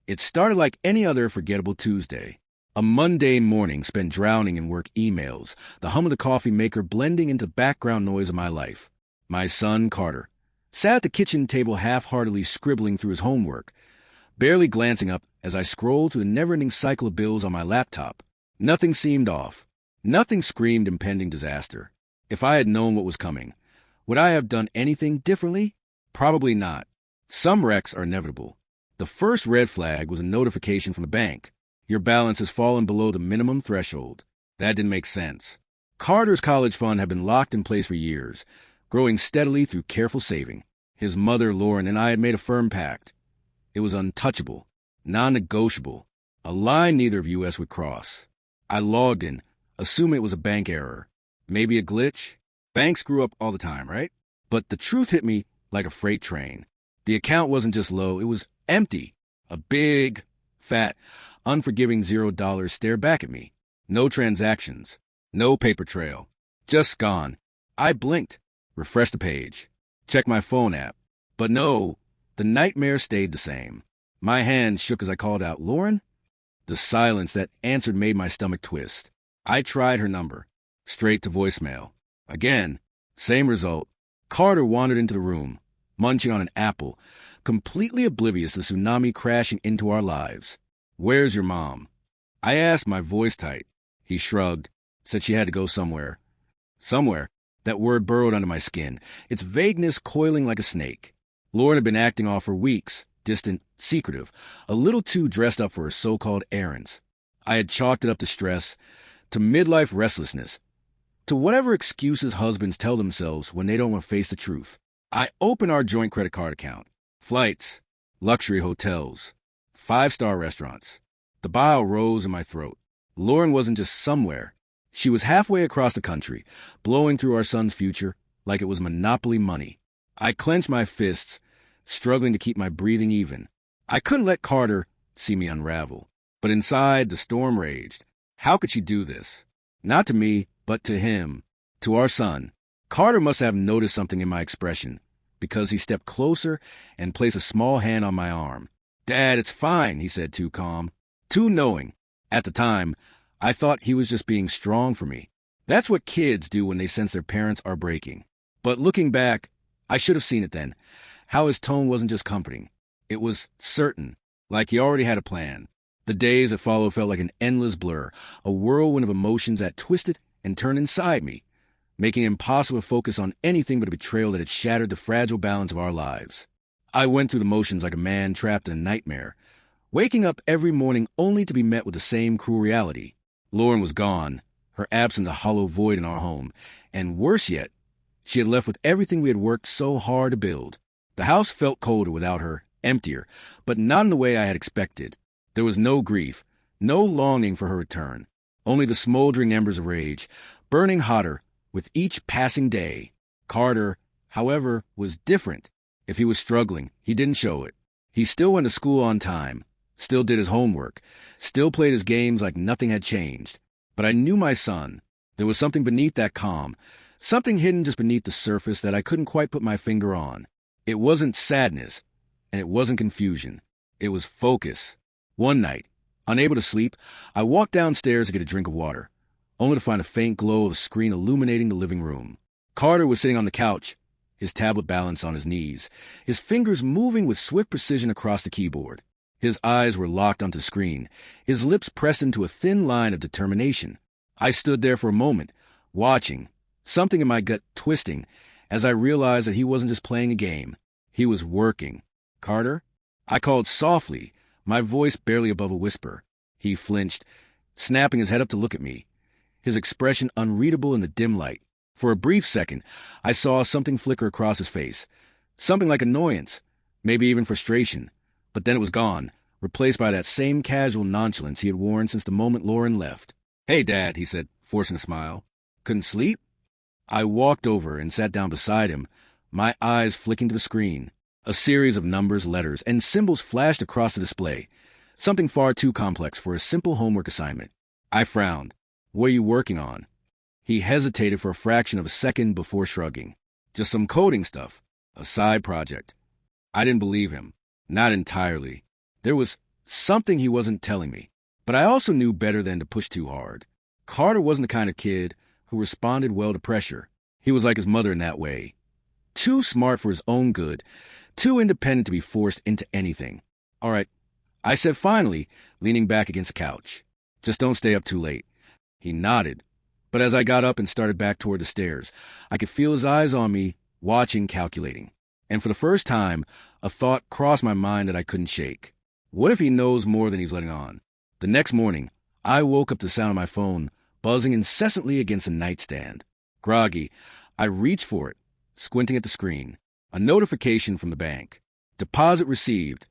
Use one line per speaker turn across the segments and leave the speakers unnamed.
It started like any other forgettable Tuesday. A mundane morning spent drowning in work emails, the hum of the coffee maker blending into the background noise of my life. My son, Carter, sat at the kitchen table half-heartedly scribbling through his homework, barely glancing up as I scrolled through the never-ending cycle of bills on my laptop. Nothing seemed off. Nothing screamed impending disaster. If I had known what was coming, would I have done anything differently? Probably not. Some wrecks are inevitable. The first red flag was a notification from the bank. Your balance has fallen below the minimum threshold. That didn't make sense. Carter's college fund had been locked in place for years, growing steadily through careful saving. His mother, Lauren, and I had made a firm pact. It was untouchable, non-negotiable, a line neither of us would cross. I logged in, assuming it was a bank error. Maybe a glitch? Banks screw up all the time, right? But the truth hit me like a freight train. The account wasn't just low, it was empty. A big, fat, unforgiving $0 stared back at me. No transactions. No paper trail. Just gone. I blinked, refreshed the page, checked my phone app. But no, the nightmare stayed the same. My hand shook as I called out, "Lauren?" The silence that answered made my stomach twist. I tried her number. Straight to voicemail. Again, same result. Carter wandered into the room, munching on an apple, completely oblivious to the tsunami crashing into our lives. "Where's your mom?" I asked, my voice tight. He shrugged, said she had to go somewhere. Somewhere. That word burrowed under my skin, its vagueness coiling like a snake. Lauren had been acting off for weeks, distant, secretive, a little too dressed up for her so-called errands. I had chalked it up to stress, to midlife restlessness, to whatever excuses husbands tell themselves when they don't want to face the truth. I opened our joint credit card account. Flights, luxury hotels, 5-star restaurants. The bile rose in my throat. Lauren wasn't just somewhere. She was halfway across the country, blowing through our son's future like it was monopoly money. I clenched my fists, struggling to keep my breathing even. I couldn't let Carter see me unravel. But inside, the storm raged. How could she do this? Not to me, but to him, to our son. Carter must have noticed something in my expression, because he stepped closer and placed a small hand on my arm. "Dad, it's fine," he said, too calm, too knowing. At the time, I thought he was just being strong for me. That's what kids do when they sense their parents are breaking. But looking back, I should have seen it then. How his tone wasn't just comforting. It was certain, like he already had a plan. The days that followed felt like an endless blur, a whirlwind of emotions that twisted and turned inside me, making it impossible to focus on anything but a betrayal that had shattered the fragile balance of our lives. I went through the motions like a man trapped in a nightmare, waking up every morning only to be met with the same cruel reality. Lauren was gone, her absence a hollow void in our home, and worse yet, she had left with everything we had worked so hard to build. The house felt colder without her, emptier, but not in the way I had expected. There was no grief, no longing for her return, only the smoldering embers of rage, burning hotter with each passing day. Carter, however, was different. If he was struggling, he didn't show it. He still went to school on time, still did his homework, still played his games like nothing had changed. But I knew my son. There was something beneath that calm, something hidden just beneath the surface that I couldn't quite put my finger on. It wasn't sadness, and it wasn't confusion. It was focus. One night, unable to sleep, I walked downstairs to get a drink of water, only to find a faint glow of a screen illuminating the living room. Carter was sitting on the couch, his tablet balanced on his knees, his fingers moving with swift precision across the keyboard. His eyes were locked onto the screen, his lips pressed into a thin line of determination. I stood there for a moment, watching, something in my gut twisting, as I realized that he wasn't just playing a game. He was working. "Carter?" I called softly, my voice barely above a whisper. He flinched, snapping his head up to look at me, his expression unreadable in the dim light. For a brief second, I saw something flicker across his face, something like annoyance, maybe even frustration. But then it was gone, replaced by that same casual nonchalance he had worn since the moment Lauren left. "Hey, Dad," he said, forcing a smile. "Couldn't sleep?" I walked over and sat down beside him, my eyes flicking to the screen. A series of numbers, letters, and symbols flashed across the display, something far too complex for a simple homework assignment. I frowned. "What are you working on?" He hesitated for a fraction of a second before shrugging. "Just some coding stuff. A side project." I didn't believe him. Not entirely. There was Something he wasn't telling me. But I also knew better than to push too hard. Carter wasn't the kind of kid who responded well to pressure. He was like his mother in that way. Too smart for his own good, too independent to be forced into anything. All right, I said finally, leaning back against the couch. Just don't stay up too late. He nodded, but as I got up and started back toward the stairs, I could feel his eyes on me, watching, calculating. And for the first time, a thought crossed my mind that I couldn't shake. What if he knows more than he's letting on? The next morning, I woke up to the sound of my phone buzzing incessantly against the nightstand. Groggy, I reached for it, squinting at the screen. A notification from the bank. Deposit received.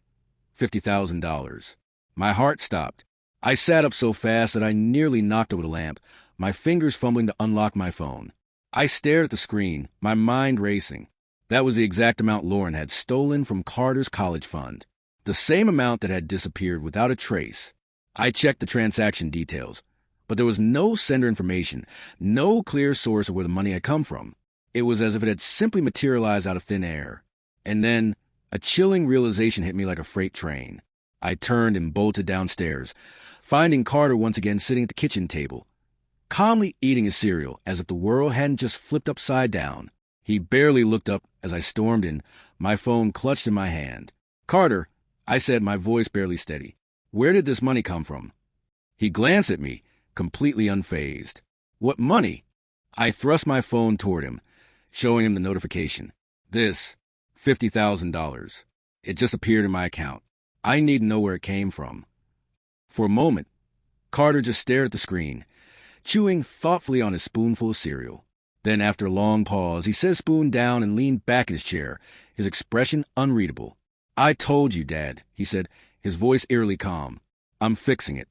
$50,000. My heart stopped. I sat up so fast that I nearly knocked over the lamp, my fingers fumbling to unlock my phone. I stared at the screen, my mind racing. That was the exact amount Lauren had stolen from Carter's college fund. The same amount that had disappeared without a trace. I checked the transaction details, but there was no sender information, no clear source of where the money had come from. It was as if it had simply materialized out of thin air. And then, a chilling realization hit me like a freight train. I turned and bolted downstairs, finding Carter once again sitting at the kitchen table, calmly eating his cereal as if the world hadn't just flipped upside down. He barely looked up as I stormed in, my phone clutched in my hand. "Carter," I said, my voice barely steady, "where did this money come from?" He glanced at me, completely unfazed. "What money?" I thrust my phone toward him, showing him the notification. "This, $50,000. It just appeared in my account. I need to know where it came from." For a moment, Carter just stared at the screen, chewing thoughtfully on his spoonful of cereal. Then, after a long pause, he set his spoon down and leaned back in his chair, his expression unreadable. "I told you, Dad," he said, his voice eerily calm. "I'm fixing it."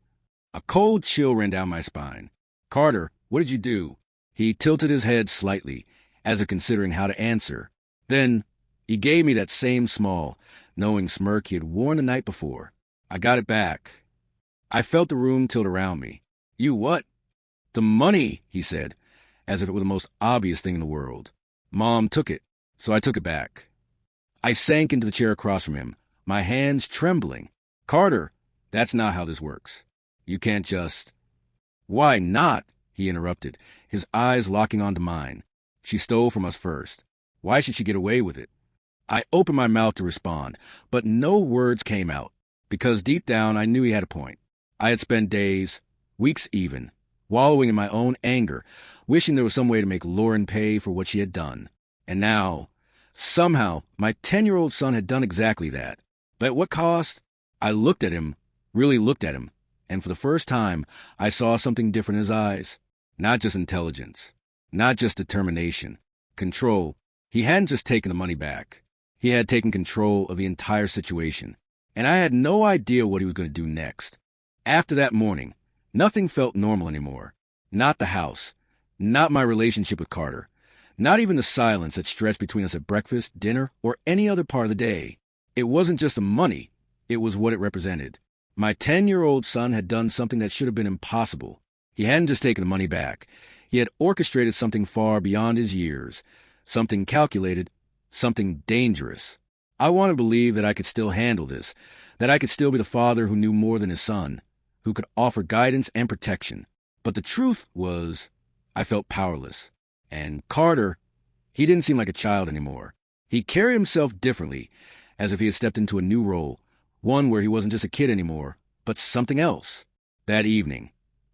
A cold chill ran down my spine. "Carter, what did you do?" He tilted his head slightly, as if considering how to answer. Then he gave me that same small, knowing smirk he had worn the night before. "I got it back." I felt the room tilt around me. "You what?" "The money," he said, as if it were the most obvious thing in the world. "Mom took it, so I took it back." I sank into the chair across from him, my hands trembling. "Carter, that's not how this works. You can't just—" "Why not?" he interrupted, his eyes locking onto mine. "She stole from us first. Why should she get away with it?" I opened my mouth to respond, but no words came out, because deep down I knew he had a point. I had spent days, weeks even, wallowing in my own anger, wishing there was some way to make Lauren pay for what she had done. And now, somehow, my 10-year-old son had done exactly that. But at what cost? I looked at him, really looked at him, and for the first time, I saw something different in his eyes. Not just intelligence, not just determination, control. He hadn't just taken the money back. He had taken control of the entire situation, and I had no idea what he was going to do next. After that morning, nothing felt normal anymore. Not the house, not my relationship with Carter, not even the silence that stretched between us at breakfast, dinner, or any other part of the day. It wasn't just the money, it was what it represented. My 10-year-old son had done something that should have been impossible. He hadn't just taken the money back. He had orchestrated something far beyond his years, something calculated, something dangerous. I wanted to believe that I could still handle this, that I could still be the father who knew more than his son, who could offer guidance and protection. But the truth was, I felt powerless. And Carter, he didn't seem like a child anymore. He carried himself differently, as if he had stepped into a new role, one where he wasn't just a kid anymore, but something else. That evening,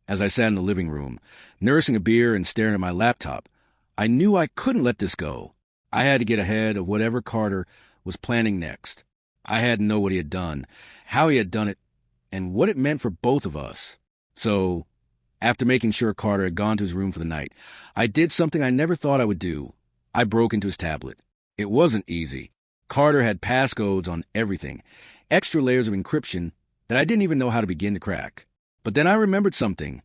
as I sat in the living room, nursing a beer and staring at my laptop, I knew I couldn't let this go. I had to get ahead of whatever Carter was planning next. I had to know what he had done, how he had done it, and what it meant for both of us. So, after making sure Carter had gone to his room for the night, I did something I never thought I would do. I broke into his tablet. It wasn't easy. Carter had passcodes on everything, extra layers of encryption that I didn't even know how to begin to crack. But then I remembered something.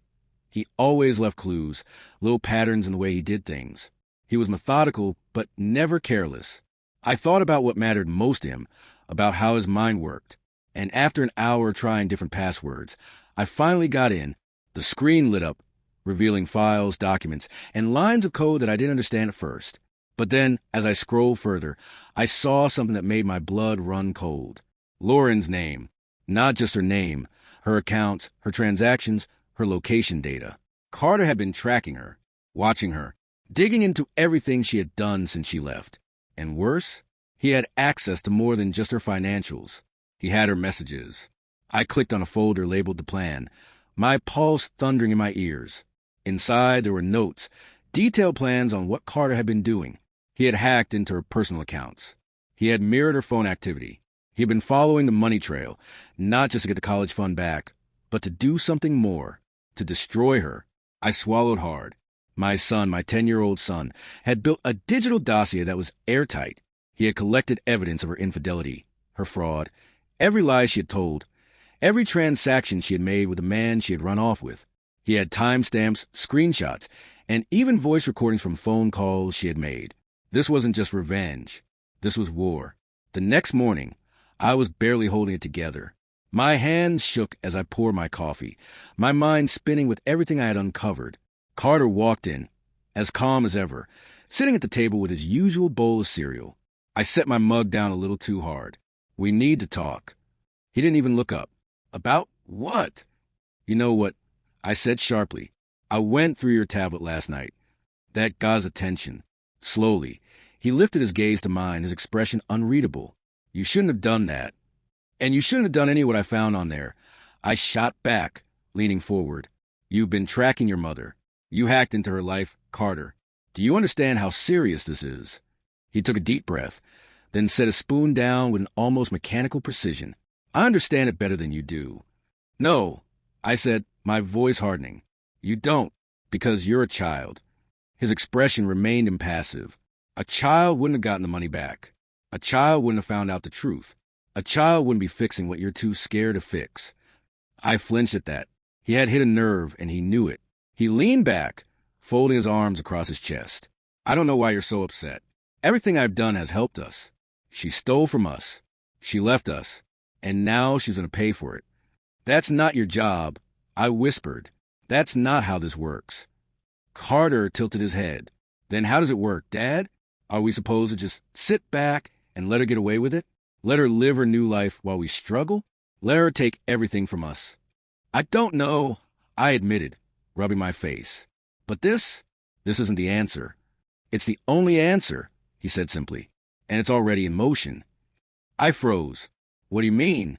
He always left clues, little patterns in the way he did things. He was methodical, but never careless. I thought about what mattered most to him, about how his mind worked. And after an hour trying different passwords, I finally got in. The screen lit up, revealing files, documents, and lines of code that I didn't understand at first. But then, as I scrolled further, I saw something that made my blood run cold. Lauren's name. Not just her name, her accounts, her transactions, her location data. Carter had been tracking her, watching her, digging into everything she had done since she left. And worse, he had access to more than just her financials. He had her messages. I clicked on a folder labeled The Plan, my pulse thundering in my ears. Inside, there were notes, detailed plans on what Carter had been doing. He had hacked into her personal accounts. He had mirrored her phone activity. He had been following the money trail, not just to get the college fund back, but to do something more, to destroy her. I swallowed hard. My son, my 10-year-old son, had built a digital dossier that was airtight. He had collected evidence of her infidelity, her fraud, every lie she had told, every transaction she had made with the man she had run off with. He had timestamps, screenshots, and even voice recordings from phone calls she had made. This wasn't just revenge. This was war. The next morning, I was barely holding it together. My hands shook as I poured my coffee, my mind spinning with everything I had uncovered. Carter walked in, as calm as ever, sitting at the table with his usual bowl of cereal. I set my mug down a little too hard. "We need to talk." He didn't even look up. "About what?" "You know what?" I said sharply. "I went through your tablet last night." That got his attention. Slowly, he lifted his gaze to mine, his expression unreadable. "You shouldn't have done that. And you shouldn't have done any of what I found on there." I shot back, leaning forward. "You've been tracking your mother. You hacked into her life, Carter. Do you understand how serious this is?" He took a deep breath, then set a spoon down with an almost mechanical precision. "I understand it better than you do." "No," I said, my voice hardening. "You don't, because you're a child." His expression remained impassive. A child wouldn't have gotten the money back. A child wouldn't have found out the truth. A child wouldn't be fixing what you're too scared to fix. I flinched at that. He had hit a nerve, and he knew it. He leaned back, folding his arms across his chest. "I don't know why you're so upset. Everything I've done has helped us. She stole from us. She left us. And now she's going to pay for it. That's not your job." I whispered. "That's not how this works." Carter tilted his head. "Then how does it work, Dad? Are we supposed to just sit back and let her get away with it? Let her live her new life while we struggle? Let her take everything from us?" "I don't know," I admitted, rubbing my face. "But this isn't the answer." "It's the only answer," he said simply, "and it's already in motion." I froze. "What do you mean?"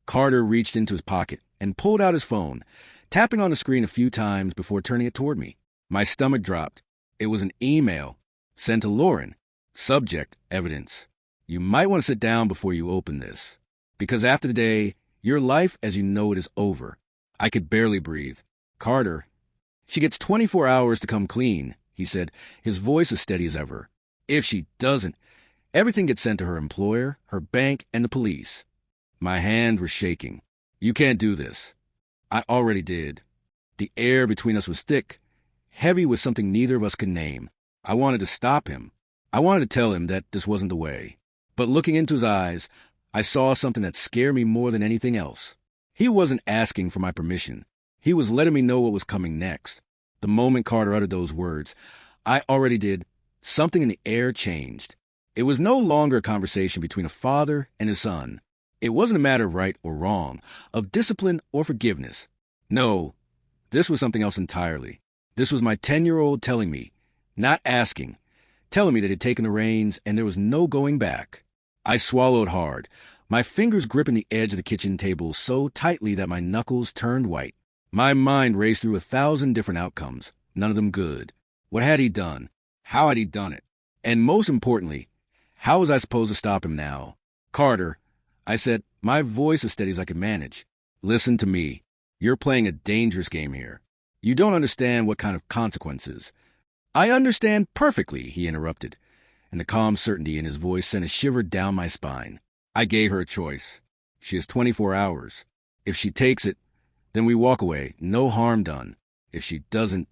Carter reached into his pocket and pulled out his phone, tapping on the screen a few times before turning it toward me. My stomach dropped. It was an email sent to Lauren. Subject, evidence. "You might want to sit down before you open this. Because after today, your life as you know it is over." I could barely breathe. "Carter, she gets 24 hours to come clean," he said, his voice as steady as ever. "If she doesn't, everything gets sent to her employer, her bank, and the police." My hands were shaking. "You can't do this." I already did. The air between us was thick, heavy with something neither of us could name. I wanted to stop him. I wanted to tell him that this wasn't the way. But looking into his eyes, I saw something that scared me more than anything else. He wasn't asking for my permission. He was letting me know what was coming next. The moment Carter uttered those words, I already did. Something in the air changed. It was no longer a conversation between a father and his son. It wasn't a matter of right or wrong, of discipline or forgiveness. No, this was something else entirely. This was my 10-year-old telling me, not asking, telling me that he'd taken the reins and there was no going back. I swallowed hard, my fingers gripping the edge of the kitchen table so tightly that my knuckles turned white. My mind raced through 1,000 different outcomes, none of them good. What had he done? How had he done it? And most importantly, how was I supposed to stop him now? "Carter," I said, my voice as steady as I could manage, "listen to me. You're playing a dangerous game here. You don't understand what kind of consequences." "I understand perfectly," he interrupted, and the calm certainty in his voice sent a shiver down my spine. I gave her a choice. She has 24 hours. If she takes it, then we walk away, no harm done. If she doesn't,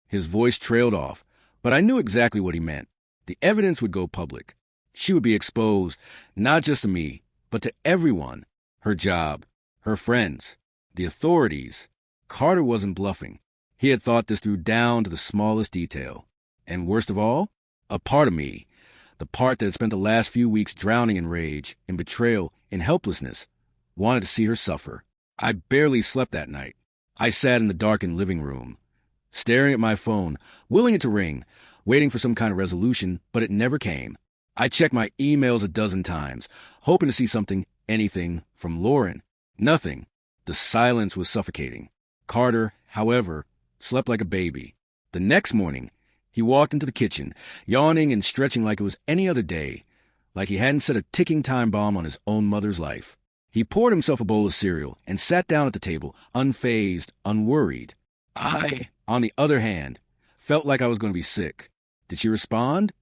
his voice trailed off, but I knew exactly what he meant. The evidence would go public. She would be exposed, not just to me, but to everyone. Her job, her friends, the authorities. Carter wasn't bluffing. He had thought this through down to the smallest detail. And worst of all, a part of me, the part that had spent the last few weeks drowning in rage, in betrayal, in helplessness, wanted to see her suffer. I barely slept that night. I sat in the darkened living room, staring at my phone, willing it to ring, waiting for some kind of resolution, but it never came. I checked my emails a dozen times, hoping to see something, anything, from Lauren. Nothing. The silence was suffocating. Carter, however, slept like a baby. The next morning, he walked into the kitchen, yawning and stretching like it was any other day, like he hadn't set a ticking time bomb on his own mother's life. He poured himself a bowl of cereal and sat down at the table, unfazed, unworried. I, on the other hand, felt like I was going to be sick. Did she respond?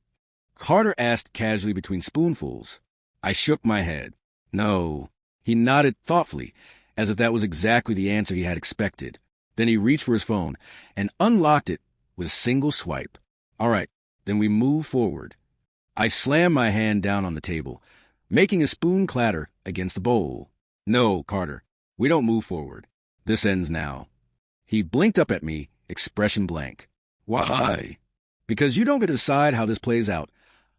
Carter asked casually between spoonfuls. I shook my head. No. He nodded thoughtfully, as if that was exactly the answer he had expected. Then he reached for his phone and unlocked it with a single swipe. All right, then we move forward. I slammed my hand down on the table, making a spoon clatter against the bowl. No, Carter, we don't move forward. This ends now. He blinked up at me, expression blank. Why? Because you don't get to decide how this plays out.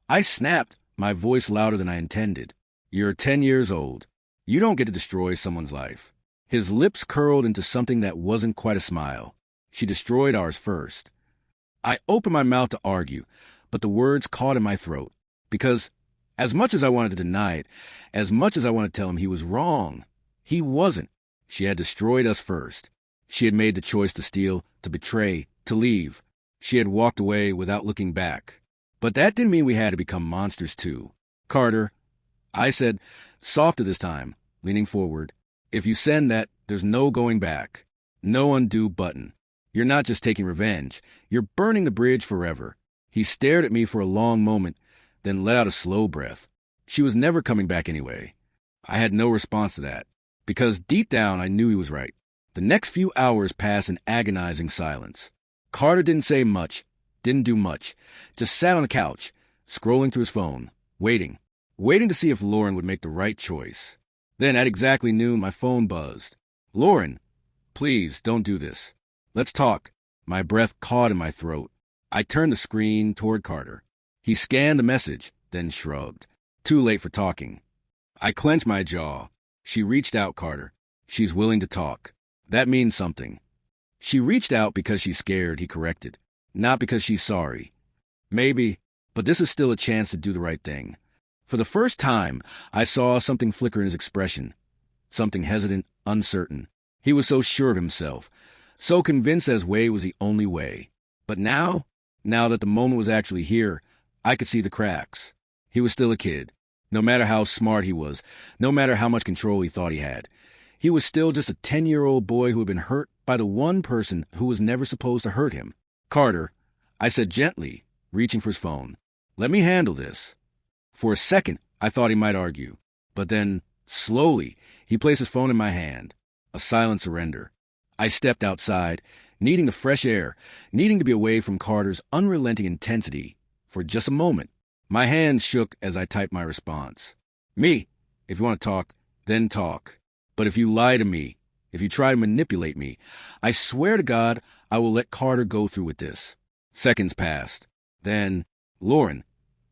I snapped, my voice louder than I intended. You're 10 years old. You don't get to destroy someone's life. His lips curled into something that wasn't quite a smile. She destroyed ours first. I opened my mouth to argue, but the words caught in my throat. Because, as much as I wanted to deny it, as much as I wanted to tell him he was wrong, he wasn't. She had destroyed us first. She had made the choice to steal, to betray, to leave. She had walked away without looking back. But that didn't mean we had to become monsters too. Carter, I said, softer this time, leaning forward, if you send that, there's no going back. No undo button. You're not just taking revenge. You're burning the bridge forever. He stared at me for a long moment, then let out a slow breath. She was never coming back anyway. I had no response to that, because deep down I knew he was right. The next few hours passed in agonizing silence. Carter didn't say much, didn't do much, just sat on the couch, scrolling through his phone, waiting to see if Lauren would make the right choice. Then at exactly noon, my phone buzzed. Lauren, please don't do this. Let's talk. My breath caught in my throat. I turned the screen toward Carter. He scanned the message, then shrugged. Too late for talking. I clenched my jaw. She reached out, Carter. She's willing to talk. That means something. She reached out because she's scared, he corrected. Not because she's sorry. Maybe, but this is still a chance to do the right thing. For the first time, I saw something flicker in his expression. Something hesitant, uncertain. He was so sure of himself, so convinced that his way was the only way. But now that the moment was actually here, I could see the cracks. He was still a kid. No matter how smart he was, no matter how much control he thought he had, he was still just a 10-year-old boy who had been hurt by the one person who was never supposed to hurt him. Carter, I said gently, reaching for his phone. Let me handle this. For a second, I thought he might argue. But then, slowly, he placed his phone in my hand. A silent surrender. I stepped outside, needing the fresh air, needing to be away from Carter's unrelenting intensity. For just a moment, my hands shook as I typed my response. Me, if you want to talk, then talk. But if you lie to me, if you try to manipulate me, I swear to God, I will let Carter go through with this. Seconds passed. Then, Lauren,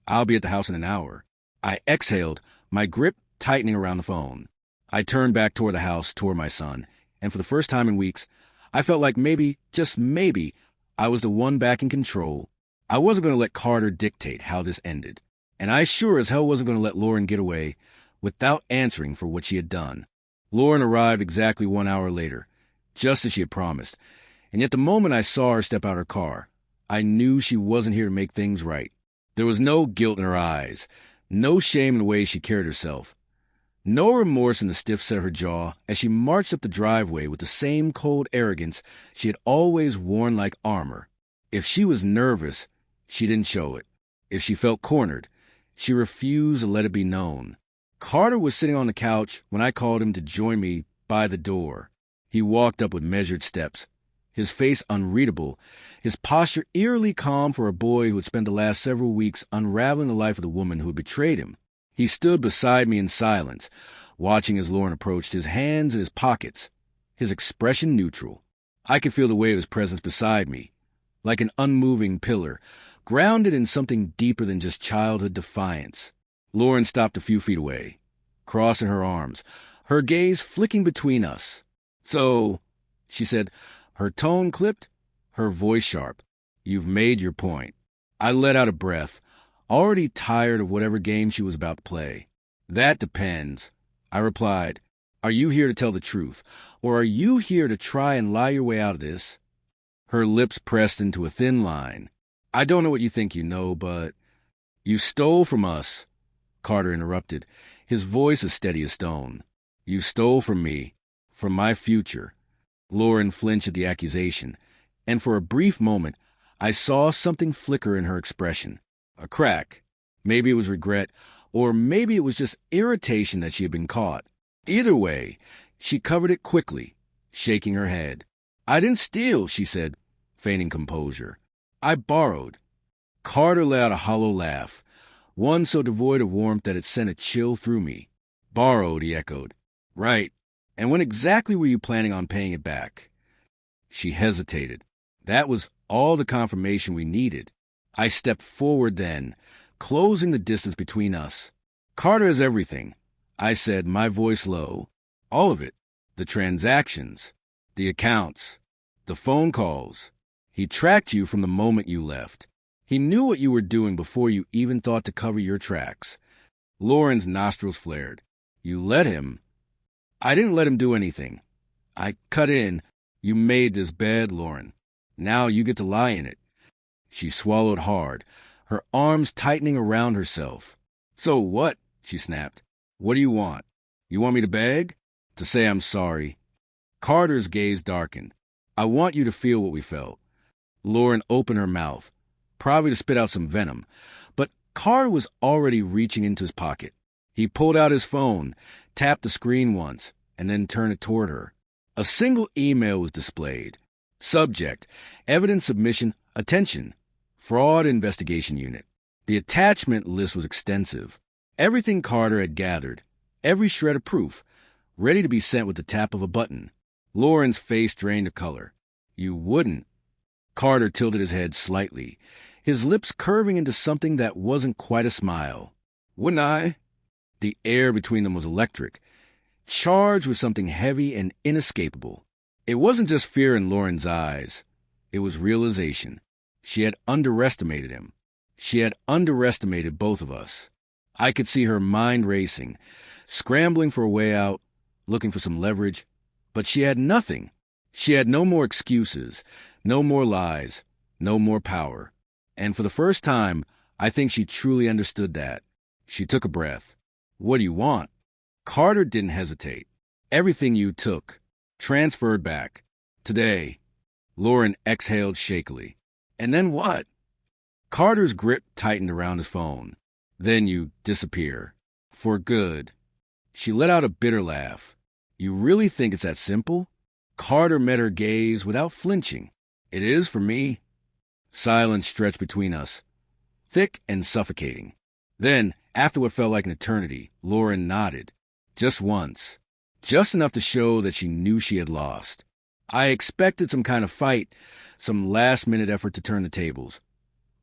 I'll be at the house in an hour. I exhaled, my grip tightening around the phone. I turned back toward the house, toward my son, and for the first time in weeks, I felt like maybe, just maybe, I was the one back in control. I wasn't going to let Carter dictate how this ended, and I sure as hell wasn't going to let Lauren get away without answering for what she had done. Lauren arrived exactly 1 hour later, just as she had promised, and yet the moment I saw her step out of her car, I knew she wasn't here to make things right. There was no guilt in her eyes, no shame in the way she carried herself, no remorse in the stiff set of her jaw as she marched up the driveway with the same cold arrogance she had always worn like armor. If she was nervous, she didn't show it. If she felt cornered, she refused to let it be known. Carter was sitting on the couch when I called him to join me by the door. He walked up with measured steps, his face unreadable, his posture eerily calm for a boy who had spent the last several weeks unraveling the life of the woman who had betrayed him. He stood beside me in silence, watching as Lauren approached, his hands in his pockets, his expression neutral. I could feel the weight of his presence beside me, like an unmoving pillar, grounded in something deeper than just childhood defiance. Lauren stopped a few feet away, crossing her arms, her gaze flicking between us. "So," she said, her tone clipped, her voice sharp. "You've made your point." I let out a breath, already tired of whatever game she was about to play. "That depends," I replied. "Are you here to tell the truth, or are you here to try and lie your way out of this?" Her lips pressed into a thin line. "I don't know what you think you know, but—" "You stole from us," Carter interrupted, his voice as steady as stone. "You stole from me, from my future." Lauren flinched at the accusation, and for a brief moment, I saw something flicker in her expression. A crack. Maybe it was regret, or maybe it was just irritation that she had been caught. Either way, she covered it quickly, shaking her head. "I didn't steal," she said, feigning composure. "I borrowed." Carter let out a hollow laugh, one so devoid of warmth that it sent a chill through me. "Borrowed," he echoed. "Right. And when exactly were you planning on paying it back?" She hesitated. That was all the confirmation we needed. I stepped forward then, closing the distance between us. "Carter has everything," I said, my voice low. "All of it. The transactions, the accounts, the phone calls. He tracked you from the moment you left. He knew what you were doing before you even thought to cover your tracks." Lauren's nostrils flared. "You let him?" "I didn't let him do anything. I cut in. You made this bed, Lauren. Now you get to lie in it." She swallowed hard, her arms tightening around herself. "So what?" she snapped. "What do you want? You want me to beg? To say I'm sorry?" Carter's gaze darkened. "I want you to feel what we felt." Lauren opened her mouth, probably to spit out some venom, but Carter was already reaching into his pocket. He pulled out his phone, tapped the screen once, and then turned it toward her. A single email was displayed. Subject: Evidence Submission Attention. Fraud Investigation Unit. The attachment list was extensive. Everything Carter had gathered, every shred of proof, ready to be sent with the tap of a button. Lauren's face drained of color. "You wouldn't." Carter tilted his head slightly, his lips curving into something that wasn't quite a smile. "Wouldn't I?" The air between them was electric, charged with something heavy and inescapable. It wasn't just fear in Lauren's eyes. It was realization. She had underestimated him. She had underestimated both of us. I could see her mind racing, scrambling for a way out, looking for some leverage. But she had nothing. She had no more excuses, no more lies, no more power. And for the first time, I think she truly understood that. She took a breath. "What do you want?" Carter didn't hesitate. "Everything you took. Transferred back. Today." Lauren exhaled shakily. "And then what?" Carter's grip tightened around his phone. "Then you disappear. For good." She let out a bitter laugh. "You really think it's that simple?" Carter met her gaze without flinching. "It is for me." Silence stretched between us, thick and suffocating. Then, after what felt like an eternity, Lauren nodded. Just once. Just enough to show that she knew she had lost. I expected some kind of fight, some last-minute effort to turn the tables.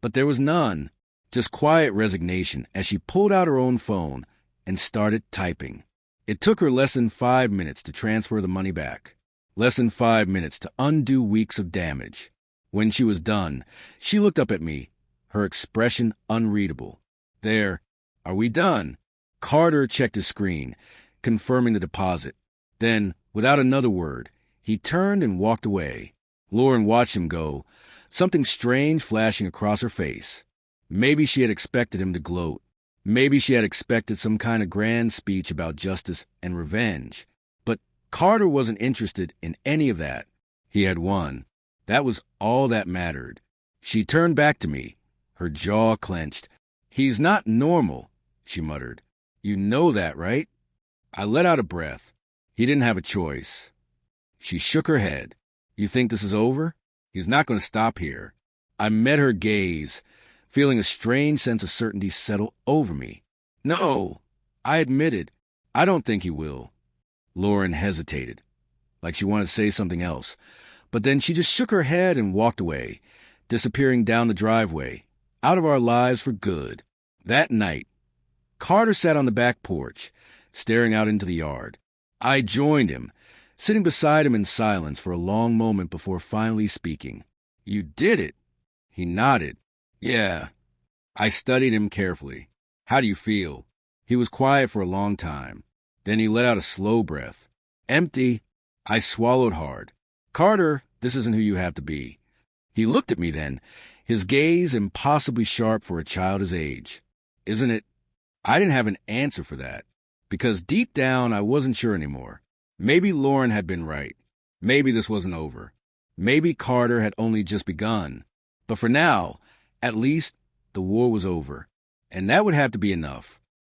But there was none. Just quiet resignation as she pulled out her own phone and started typing. It took her less than 5 minutes to transfer the money back. Less than 5 minutes to undo weeks of damage. When she was done, she looked up at me, her expression unreadable. "There. Are we done?" Carter checked his screen, confirming the deposit. Then, without another word, he turned and walked away. Lauren watched him go, something strange flashing across her face. Maybe she had expected him to gloat. Maybe she had expected some kind of grand speech about justice and revenge. But Carter wasn't interested in any of that. He had won. That was all that mattered. She turned back to me, her jaw clenched. "He's not normal," she muttered. "You know that, right?" I let out a breath. He didn't have a choice. She shook her head. "You think this is over? He's not going to stop here." I met her gaze, feeling a strange sense of certainty settle over me. "No," I admitted. "I don't think he will." Lauren hesitated, like she wanted to say something else. But then she just shook her head and walked away, disappearing down the driveway, out of our lives for good. That night, Carter sat on the back porch, staring out into the yard. I joined him, sitting beside him in silence for a long moment before finally speaking. You did it. He nodded. Yeah. I studied him carefully. How do you feel? He was quiet for a long time. Then he let out a slow breath. Empty. I swallowed hard. Carter, this isn't who you have to be. He looked at me then, his gaze impossibly sharp for a child his age. Isn't it? I didn't have an answer for that, because deep down I wasn't sure anymore. Maybe Lauren had been right. Maybe this wasn't over. Maybe Carter had only just begun. But for now, at least, the war was over. And that would have to be enough.